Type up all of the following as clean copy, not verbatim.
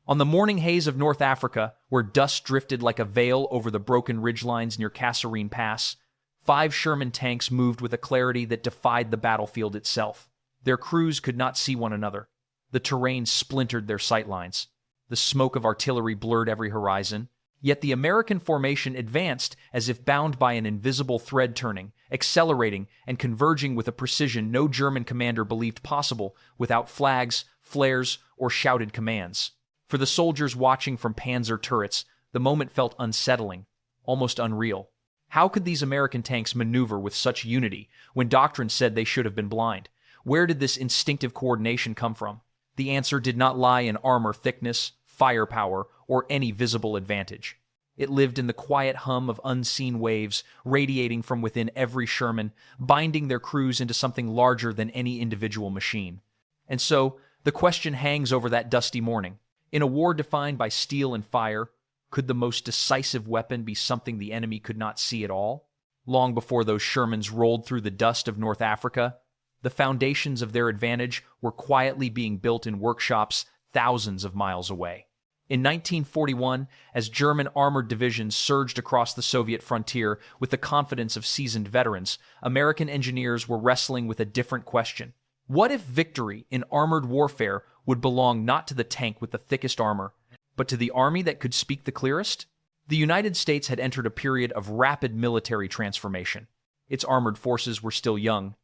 On the morning haze of North Africa, where dust drifted like a veil over the broken ridgelines near Kasserine Pass, 5 Sherman tanks moved with a clarity that defied the battlefield itself. Their crews could not see one another. The terrain splintered their sightlines. The smoke of artillery blurred every horizon. Yet the American formation advanced as if bound by an invisible thread, turning, accelerating, and converging with a precision no German commander believed possible without flags, flares, or shouted commands. For the soldiers watching from panzer turrets, the moment felt unsettling, almost unreal. How could these American tanks maneuver with such unity when doctrine said they should have been blind? Where did this instinctive coordination come from? The answer did not lie in armor thickness, firepower, or any visible advantage. It lived in the quiet hum of unseen waves radiating from within every Sherman, binding their crews into something larger than any individual machine. And so, the question hangs over that dusty morning. In a war defined by steel and fire, could the most decisive weapon be something the enemy could not see at all? Long before those Shermans rolled through the dust of North Africa, the foundations of their advantage were quietly being built in workshops thousands of miles away. In 1941, as German armored divisions surged across the Soviet frontier with the confidence of seasoned veterans, American engineers were wrestling with a different question. What if victory in armored warfare would belong not to the tank with the thickest armor, but to the army that could speak the clearest? The United States had entered a period of rapid military transformation. Its armored forces were still young,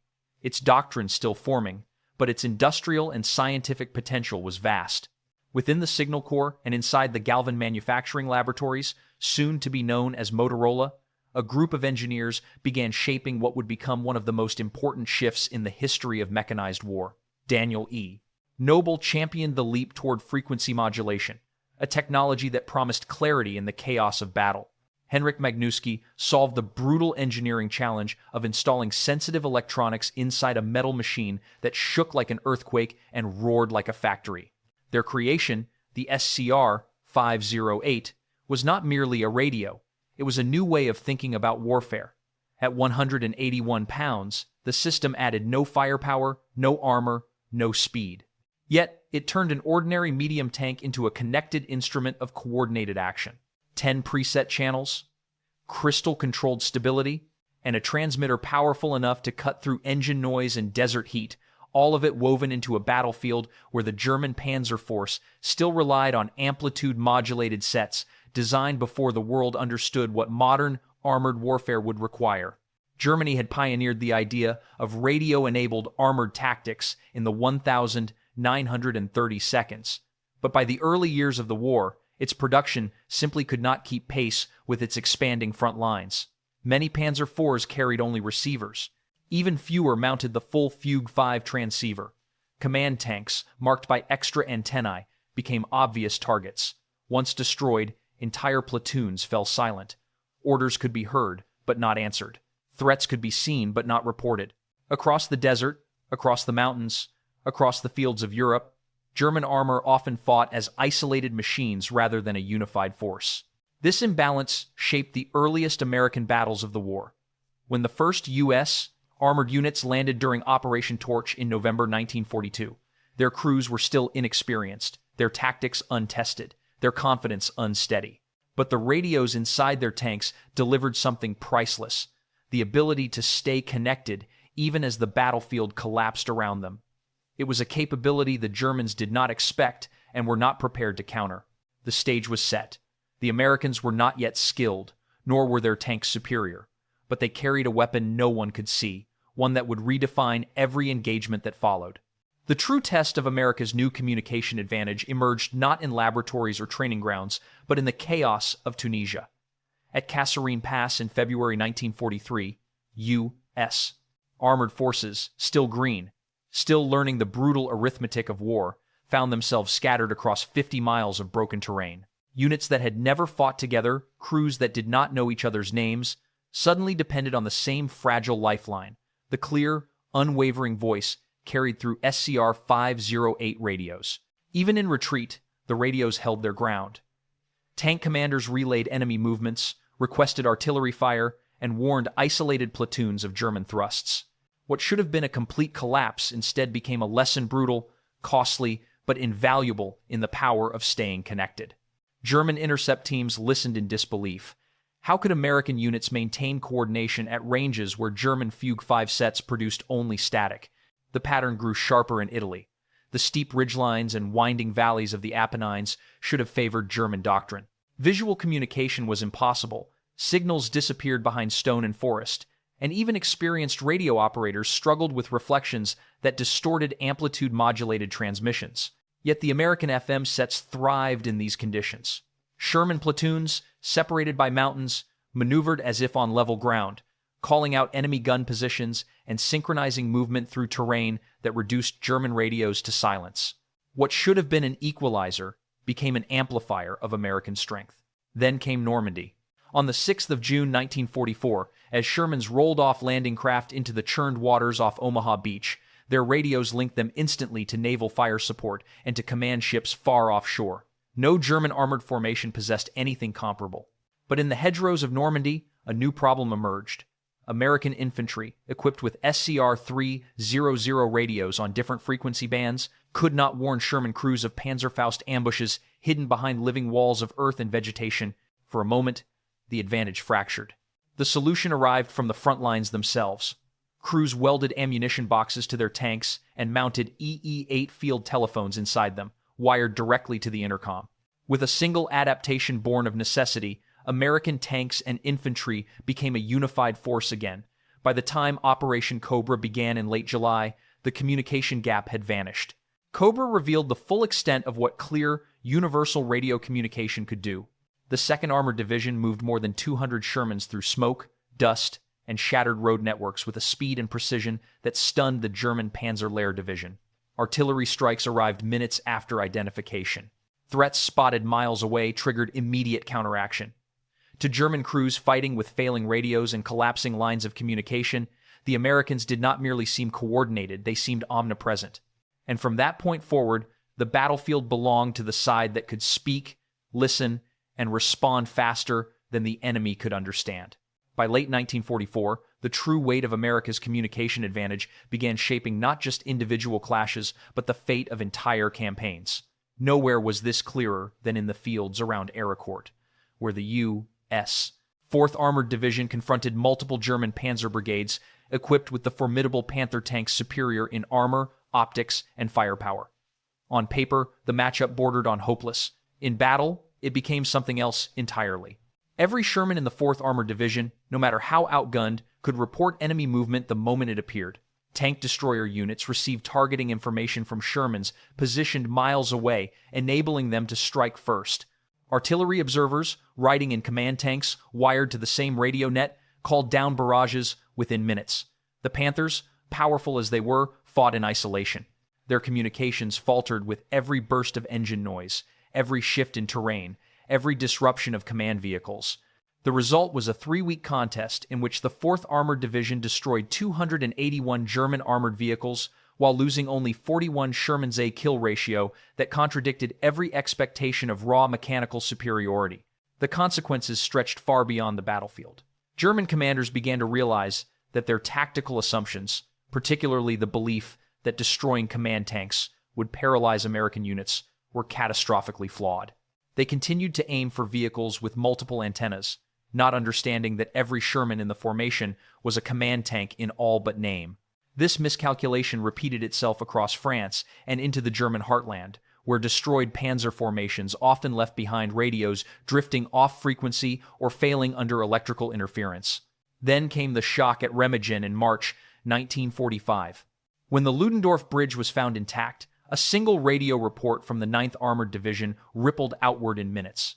its doctrine still forming, but its industrial and scientific potential was vast. Within the Signal Corps and inside the Galvin manufacturing laboratories, soon to be known as Motorola, a group of engineers began shaping what would become one of the most important shifts in the history of mechanized war. Daniel E. Noble championed the leap toward frequency modulation, a technology that promised clarity in the chaos of battle. Henryk Magnuski solved the brutal engineering challenge of installing sensitive electronics inside a metal machine that shook like an earthquake and roared like a factory. Their creation, the SCR-508, was not merely a radio. It was a new way of thinking about warfare. At 181 pounds, the system added no firepower, no armor, no speed. Yet, it turned an ordinary medium tank into a connected instrument of coordinated action. 10 preset channels, crystal-controlled stability, and a transmitter powerful enough to cut through engine noise and desert heat, all of it woven into a battlefield where the German Panzer Force still relied on amplitude-modulated sets designed before the world understood what modern armored warfare would require. Germany had pioneered the idea of radio-enabled armored tactics in the 1,930 seconds, but by the early years of the war, its production simply could not keep pace with its expanding front lines. Many Panzer IVs carried only receivers. Even fewer mounted the full Fugue 5 transceiver. Command tanks, marked by extra antennae, became obvious targets. Once destroyed, entire platoons fell silent. Orders could be heard, but not answered. Threats could be seen, but not reported. Across the desert, across the mountains, across the fields of Europe, German armor often fought as isolated machines rather than a unified force. This imbalance shaped the earliest American battles of the war. When the first U.S. armored units landed during Operation Torch in November 1942, their crews were still inexperienced, their tactics untested, their confidence unsteady. But the radios inside their tanks delivered something priceless, the ability to stay connected even as the battlefield collapsed around them. It was a capability the Germans did not expect and were not prepared to counter. The stage was set. The Americans were not yet skilled, nor were their tanks superior, but they carried a weapon no one could see, one that would redefine every engagement that followed. The true test of America's new communication advantage emerged not in laboratories or training grounds, but in the chaos of Tunisia. At Kasserine Pass in February 1943, U.S. armored forces, still green, still learning the brutal arithmetic of war, found themselves scattered across 50 miles of broken terrain. Units that had never fought together, crews that did not know each other's names, suddenly depended on the same fragile lifeline, the clear, unwavering voice carried through SCR-508 radios. Even in retreat, the radios held their ground. Tank commanders relayed enemy movements, requested artillery fire, and warned isolated platoons of German thrusts. What should have been a complete collapse instead became a lesson brutal, costly, but invaluable in the power of staying connected. German intercept teams listened in disbelief. How could American units maintain coordination at ranges where German Fugue 5 sets produced only static? The pattern grew sharper in Italy. The steep ridgelines and winding valleys of the Apennines should have favored German doctrine. Visual communication was impossible. Signals disappeared behind stone and forest, and even experienced radio operators struggled with reflections that distorted amplitude-modulated transmissions. Yet the American FM sets thrived in these conditions. Sherman platoons, separated by mountains, maneuvered as if on level ground, calling out enemy gun positions and synchronizing movement through terrain that reduced German radios to silence. What should have been an equalizer became an amplifier of American strength. Then came Normandy. On the 6th of June 1944, as Shermans rolled off landing craft into the churned waters off Omaha Beach, their radios linked them instantly to naval fire support and to command ships far offshore. No German armored formation possessed anything comparable. But in the hedgerows of Normandy, a new problem emerged. American infantry, equipped with SCR 300 radios on different frequency bands, could not warn Sherman crews of Panzerfaust ambushes hidden behind living walls of earth and vegetation. For a moment, the advantage fractured. The solution arrived from the front lines themselves. Crews welded ammunition boxes to their tanks and mounted EE-8 field telephones inside them, wired directly to the intercom. With a single adaptation born of necessity, American tanks and infantry became a unified force again. By the time Operation Cobra began in late July, the communication gap had vanished. Cobra revealed the full extent of what clear, universal radio communication could do. The 2nd Armored Division moved more than 200 Shermans through smoke, dust, and shattered road networks with a speed and precision that stunned the German Panzer Lehr Division. Artillery strikes arrived minutes after identification. Threats spotted miles away triggered immediate counteraction. To German crews fighting with failing radios and collapsing lines of communication, the Americans did not merely seem coordinated, they seemed omnipresent. And from that point forward, the battlefield belonged to the side that could speak, listen, and respond faster than the enemy could understand. By late 1944, the true weight of America's communication advantage began shaping not just individual clashes, but the fate of entire campaigns. Nowhere was this clearer than in the fields around Ericourt, where the U.S. 4th Armored Division confronted multiple German panzer brigades equipped with the formidable Panther tanks superior in armor, optics, and firepower. On paper, the matchup bordered on hopeless. In battle, it became something else entirely. Every Sherman in the 4th Armored Division, no matter how outgunned, could report enemy movement the moment it appeared. Tank destroyer units received targeting information from Shermans positioned miles away, enabling them to strike first. Artillery observers, riding in command tanks wired to the same radio net, called down barrages within minutes. The Panthers, powerful as they were, fought in isolation. Their communications faltered with every burst of engine noise, every shift in terrain, every disruption of command vehicles. The result was a 3-week contest in which the 4th Armored Division destroyed 281 German armored vehicles while losing only 41 Sherman's A kill ratio that contradicted every expectation of raw mechanical superiority. The consequences stretched far beyond the battlefield. German commanders began to realize that their tactical assumptions, particularly the belief that destroying command tanks would paralyze American units, were catastrophically flawed. They continued to aim for vehicles with multiple antennas, not understanding that every Sherman in the formation was a command tank in all but name. This miscalculation repeated itself across France and into the German heartland, where destroyed panzer formations often left behind radios drifting off frequency or failing under electrical interference. Then came the shock at Remagen in March 1945. When the Ludendorff Bridge was found intact, a single radio report from the 9th Armored Division rippled outward in minutes.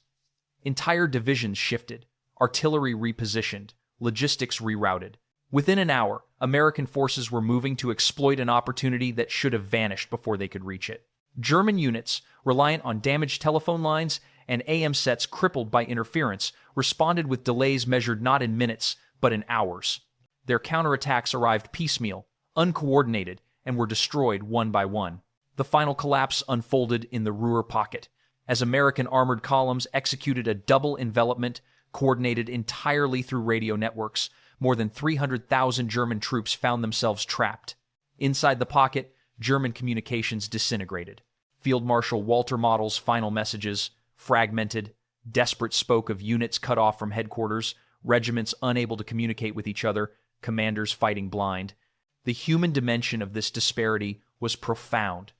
Entire divisions shifted, artillery repositioned, logistics rerouted. Within an hour, American forces were moving to exploit an opportunity that should have vanished before they could reach it. German units, reliant on damaged telephone lines and AM sets crippled by interference, responded with delays measured not in minutes, but in hours. Their counterattacks arrived piecemeal, uncoordinated, and were destroyed one by one. The final collapse unfolded in the Ruhr pocket, as American armored columns executed a double envelopment coordinated entirely through radio networks. More than 300,000 German troops found themselves trapped. Inside the pocket, German communications disintegrated. Field Marshal Walter Model's final messages, fragmented, desperate, spoke of units cut off from headquarters, regiments unable to communicate with each other, commanders fighting blind. The human dimension of this disparity was profound.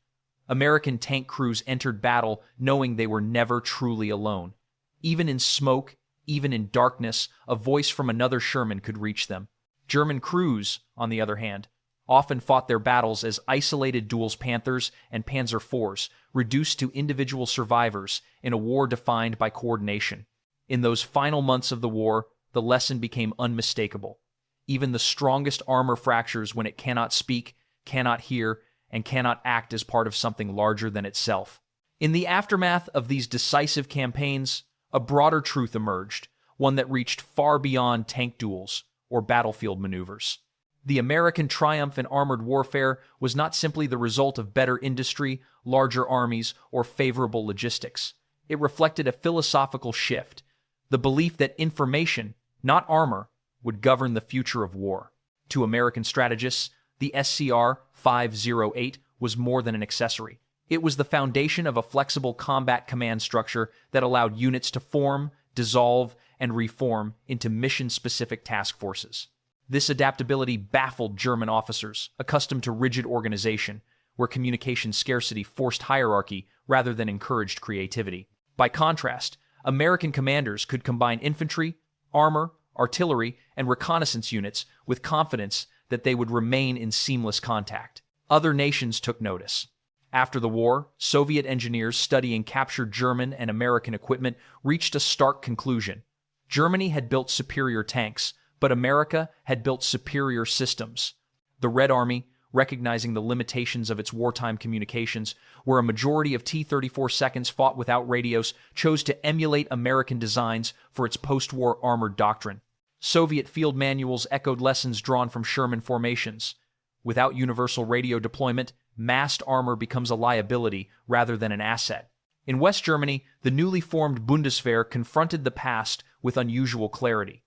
American tank crews entered battle knowing they were never truly alone. Even in smoke, even in darkness, a voice from another Sherman could reach them. German crews, on the other hand, often fought their battles as isolated duels, Panthers and Panzer IVs, reduced to individual survivors in a war defined by coordination. In those final months of the war, the lesson became unmistakable. Even the strongest armor fractures when it cannot speak, cannot hear, and cannot act as part of something larger than itself. In the aftermath of these decisive campaigns, a broader truth emerged, one that reached far beyond tank duels or battlefield maneuvers. The American triumph in armored warfare was not simply the result of better industry, larger armies, or favorable logistics. It reflected a philosophical shift, the belief that information, not armor, would govern the future of war. To American strategists, the SCR 508 was more than an accessory. It was the foundation of a flexible combat command structure that allowed units to form, dissolve, and reform into mission-specific task forces. This adaptability baffled German officers, accustomed to rigid organization, where communication scarcity forced hierarchy rather than encouraged creativity. By contrast, American commanders could combine infantry, armor, artillery, and reconnaissance units with confidence that they would remain in seamless contact. Other nations took notice. After the war, Soviet engineers studying captured German and American equipment reached a stark conclusion. Germany had built superior tanks, but America had built superior systems. The Red Army, recognizing the limitations of its wartime communications, where a majority of T-34 seconds fought without radios, chose to emulate American designs for its post-war armored doctrine. Soviet field manuals echoed lessons drawn from Sherman formations. Without universal radio deployment, massed armor becomes a liability rather than an asset. In West Germany, the newly formed Bundeswehr confronted the past with unusual clarity.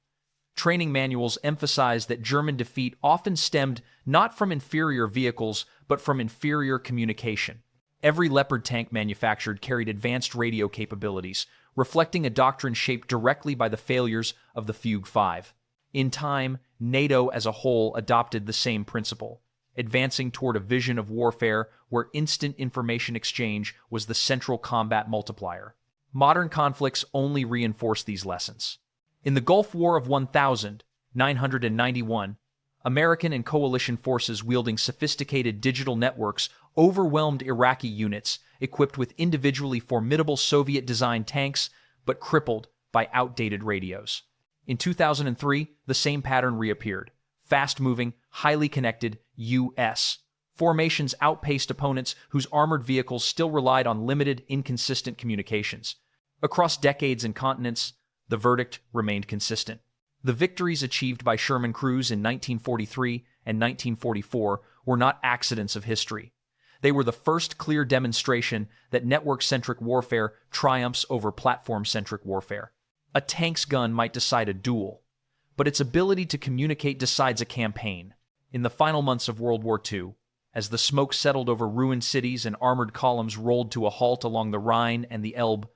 Training manuals emphasized that German defeat often stemmed not from inferior vehicles, but from inferior communication. Every Leopard tank manufactured carried advanced radio capabilities, reflecting a doctrine shaped directly by the failures of the Fugue 5. In time, NATO as a whole adopted the same principle, advancing toward a vision of warfare where instant information exchange was the central combat multiplier. Modern conflicts only reinforce these lessons. In the Gulf War of 1991, American and coalition forces wielding sophisticated digital networks overwhelmed Iraqi units equipped with individually formidable Soviet-designed tanks, but crippled by outdated radios. In 2003, the same pattern reappeared. Fast-moving, highly connected U.S. formations outpaced opponents whose armored vehicles still relied on limited, inconsistent communications. Across decades and continents, the verdict remained consistent. The victories achieved by Sherman crews in 1943 and 1944 were not accidents of history. They were the first clear demonstration that network-centric warfare triumphs over platform-centric warfare. A tank's gun might decide a duel, but its ability to communicate decides a campaign. In the final months of World War II, as the smoke settled over ruined cities and armored columns rolled to a halt along the Rhine and the Elbe,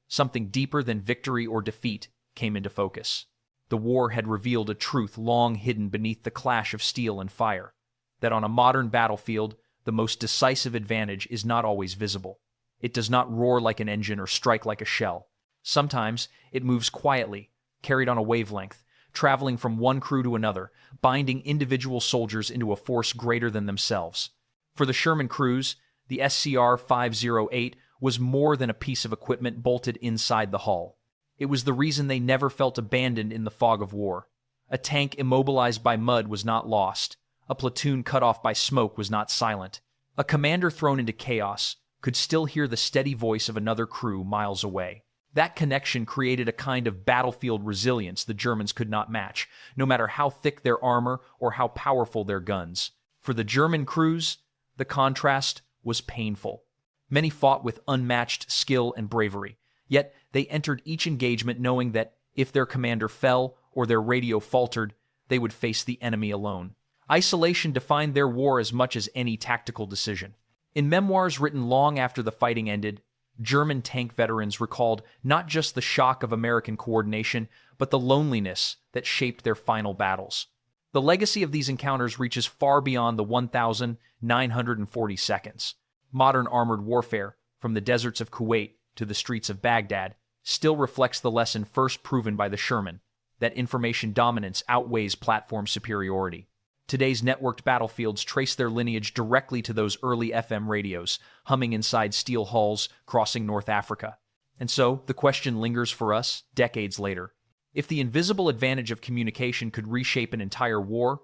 something deeper than victory or defeat came into focus. The war had revealed a truth long hidden beneath the clash of steel and fire, that on a modern battlefield, the most decisive advantage is not always visible. It does not roar like an engine or strike like a shell. Sometimes it moves quietly, carried on a wavelength, traveling from one crew to another, binding individual soldiers into a force greater than themselves. For the Sherman crews, the SCR 508 was more than a piece of equipment bolted inside the hull. It was the reason they never felt abandoned in the fog of war. A tank immobilized by mud was not lost. A platoon cut off by smoke was not silent. A commander thrown into chaos could still hear the steady voice of another crew miles away. That connection created a kind of battlefield resilience the Germans could not match, no matter how thick their armor or how powerful their guns. For the German crews, the contrast was painful. Many fought with unmatched skill and bravery, yet they entered each engagement knowing that if their commander fell or their radio faltered, they would face the enemy alone. Isolation defined their war as much as any tactical decision. In memoirs written long after the fighting ended, German tank veterans recalled not just the shock of American coordination, but the loneliness that shaped their final battles. The legacy of these encounters reaches far beyond the 1,940 seconds. Modern armored warfare, from the deserts of Kuwait to the streets of Baghdad, still reflects the lesson first proven by the Sherman, that information dominance outweighs platform superiority. Today's networked battlefields trace their lineage directly to those early FM radios, humming inside steel hulls crossing North Africa. And so, the question lingers for us, decades later. If the invisible advantage of communication could reshape an entire war,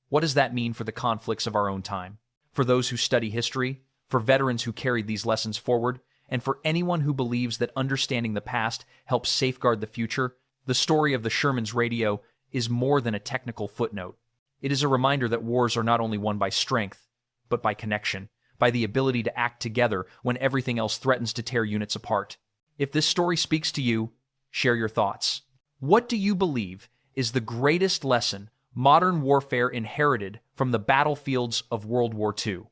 what does that mean for the conflicts of our own time? For those who study history, for veterans who carried these lessons forward, and for anyone who believes that understanding the past helps safeguard the future, the story of the Sherman's radio is more than a technical footnote. It is a reminder that wars are not only won by strength, but by connection, by the ability to act together when everything else threatens to tear units apart. If this story speaks to you, share your thoughts. What do you believe is the greatest lesson modern warfare inherited from the battlefields of World War II?